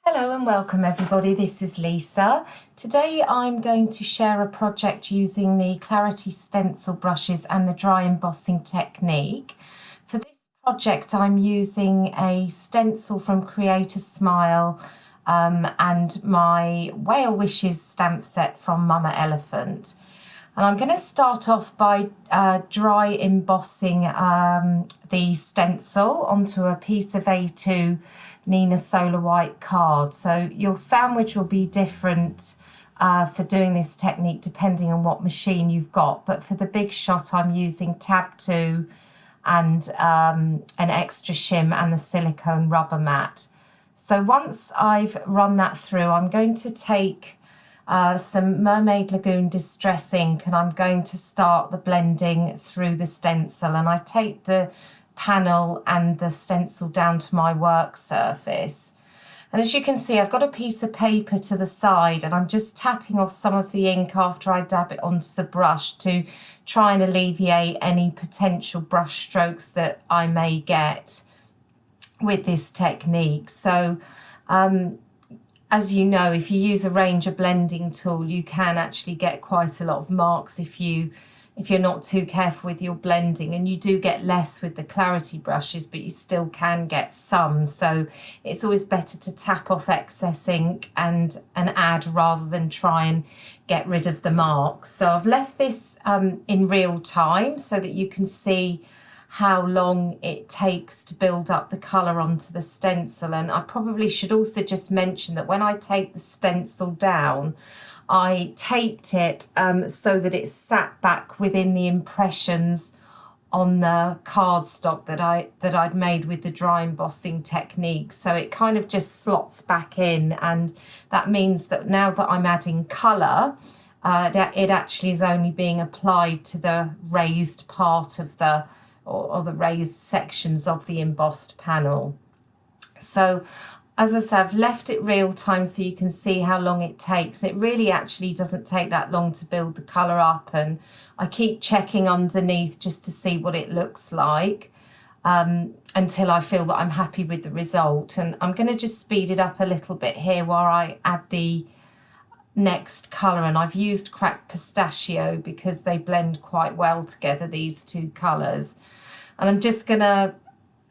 Hello and welcome everybody, this is Lisa. Today I'm going to share a project using the Clarity Stencil brushes and the dry embossing technique. For this project I'm using a stencil from Create a Smile and my Whale Wishes stamp set from Mama Elephant. And I'm going to start off by dry embossing the stencil onto a piece of A2 Nina Solar White card. So your sandwich will be different for doing this technique depending on what machine you've got. But for the big shot I'm using tab 2 and an extra shim and the silicone rubber mat. So once I've run that through, I'm going to take some Mermaid Lagoon Distress ink and I'm going to start the blending through the stencil, and I take the panel and the stencil down to my work surface. And as you can see, I've got a piece of paper to the side and I'm just tapping off some of the ink after I dab it onto the brush to try and alleviate any potential brush strokes that I may get with this technique. So as you know, if you use a Ranger blending tool, you can actually get quite a lot of marks if you're not too careful with your blending, and you do get less with the clarity brushes, but you still can get some. So it's always better to tap off excess ink and add rather than try and get rid of the marks. So I've left this in real time so that you can see how long it takes to build up the colour onto the stencil. And I probably should also just mention that when I take the stencil down, I taped it so that it sat back within the impressions on the cardstock that I'd made with the dry embossing technique. So it kind of just slots back in, and that means that now that I'm adding colour, it actually is only being applied to the raised part of the or the raised sections of the embossed panel. So as I said, I've left it real time so you can see how long it takes. It really actually doesn't take that long to build the colour up, and I keep checking underneath just to see what it looks like until I feel that I'm happy with the result. And I'm going to just speed it up a little bit here while I add the next colour, and I've used cracked pistachio because they blend quite well together, these two colours. And I'm just gonna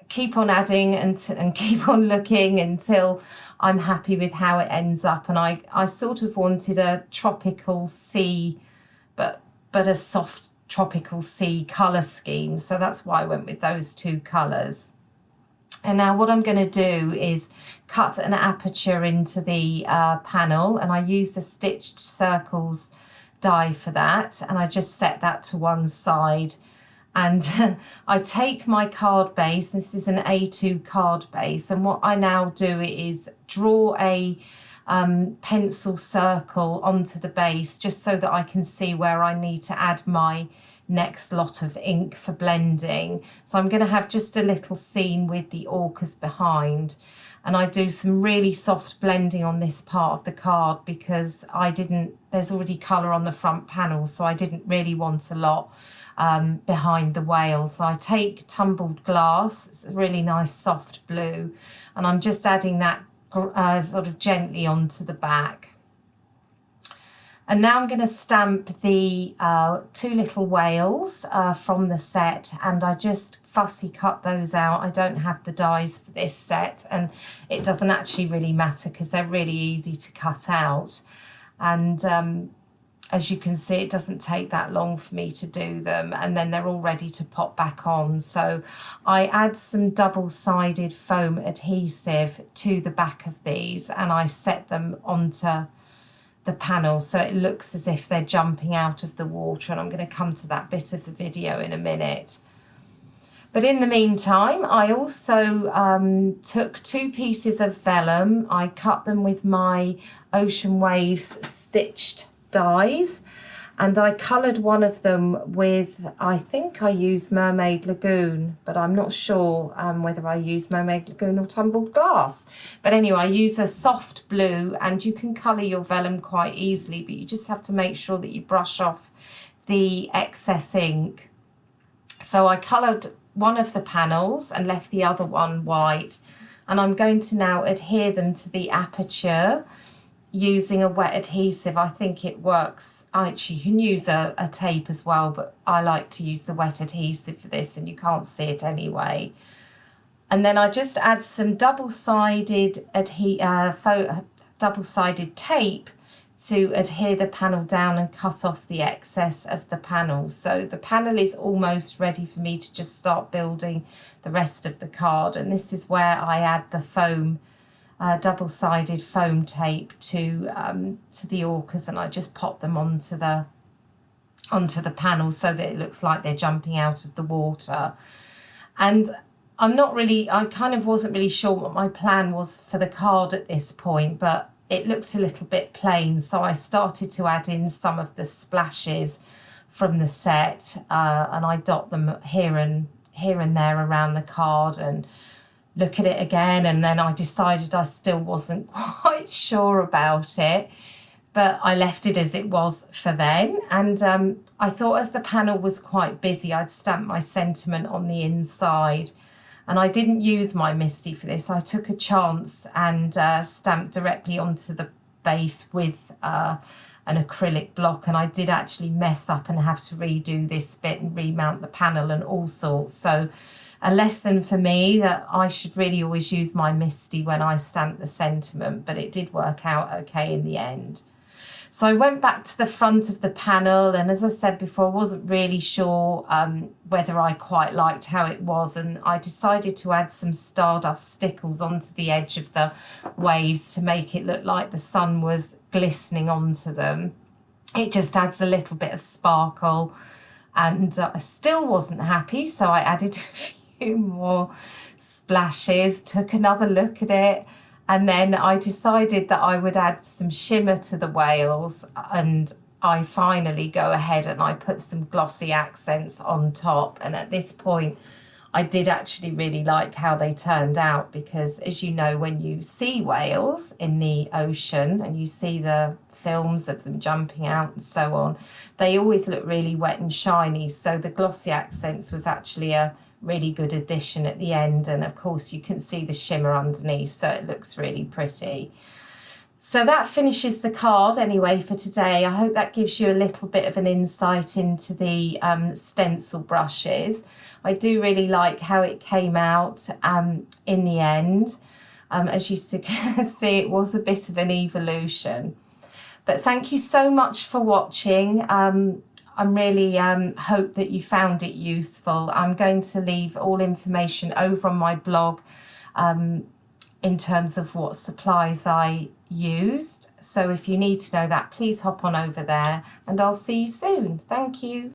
keep on adding and keep on looking until I'm happy with how it ends up. And I sort of wanted a tropical sea, but a soft tropical sea colour scheme, so that's why I went with those two colours. And now what I'm going to do is cut an aperture into the panel, and I used a stitched circles die for that, and I just set that to one side. And I take my card base, this is an A2 card base, and what I now do is draw a pencil circle onto the base just so that I can see where I need to add my next lot of ink for blending. So I'm going to have just a little scene with the orcas behind, and I do some really soft blending on this part of the card because there's already colour on the front panel, so I didn't really want a lot behind the whale. So I take tumbled glass, it's a really nice soft blue, and I'm just adding that sort of gently onto the back. And now I'm going to stamp the two little whales from the set, and I just fussy cut those out. I don't have the dies for this set, and it doesn't actually really matter because they're really easy to cut out. And as you can see, it doesn't take that long for me to do them, and then they're all ready to pop back on. So I add some double-sided foam adhesive to the back of these, and I set them onto the panel so it looks as if they're jumping out of the water, and I'm going to come to that bit of the video in a minute. But in the meantime, I also took two pieces of vellum. I cut them with my Ocean Waves stitched dies, and I coloured one of them with, I think I used Mermaid Lagoon, but I'm not sure whether I used Mermaid Lagoon or tumbled glass. But anyway, I use a soft blue, and you can colour your vellum quite easily, but you just have to make sure that you brush off the excess ink. So I coloured one of the panels and left the other one white, and I'm going to now adhere them to the aperture using a wet adhesive. I think it works. Actually, you can use a tape as well, but I like to use the wet adhesive for this, and you can't see it anyway. And then I just add some double-sided tape to adhere the panel down and cut off the excess of the panel. So the panel is almost ready for me to just start building the rest of the card. And this is where I add the foam, double-sided foam tape to the orcas, and I just pop them onto the panel so that it looks like they're jumping out of the water. And I kind of wasn't really sure what my plan was for the card at this point, but it looked a little bit plain, so I started to add in some of the splashes from the set, and I dot them here and there around the card and look at it again, and then I decided I still wasn't quite sure about it, but I left it as it was for then. And I thought, as the panel was quite busy, I'd stamp my sentiment on the inside. And I didn't use my MISTI for this. I took a chance and stamped directly onto the base with an acrylic block, and I did actually mess up and have to redo this bit and remount the panel and all sorts. So a lesson for me that I should really always use my MISTI when I stamp the sentiment, but it did work out okay in the end. So I went back to the front of the panel, and as I said before, I wasn't really sure whether I quite liked how it was, and I decided to add some stardust stickles onto the edge of the waves to make it look like the sun was glistening onto them. It just adds a little bit of sparkle, and I still wasn't happy, so I added a few more splashes, took another look at it, and then I decided that I would add some shimmer to the whales, and I finally go ahead and I put some glossy accents on top. And at this point, I did actually really like how they turned out, because as you know, when you see whales in the ocean and you see the films of them jumping out and so on, they always look really wet and shiny. So the glossy accents was actually a really good addition at the end, and of course you can see the shimmer underneath, so it looks really pretty. So that finishes the card anyway for today. I hope that gives you a little bit of an insight into the stencil brushes. I do really like how it came out in the end. As you see, it was a bit of an evolution. But thank you so much for watching. I really hope that you found it useful. I'm going to leave all information over on my blog in terms of what supplies I used. So if you need to know that, please hop on over there, and I'll see you soon. Thank you.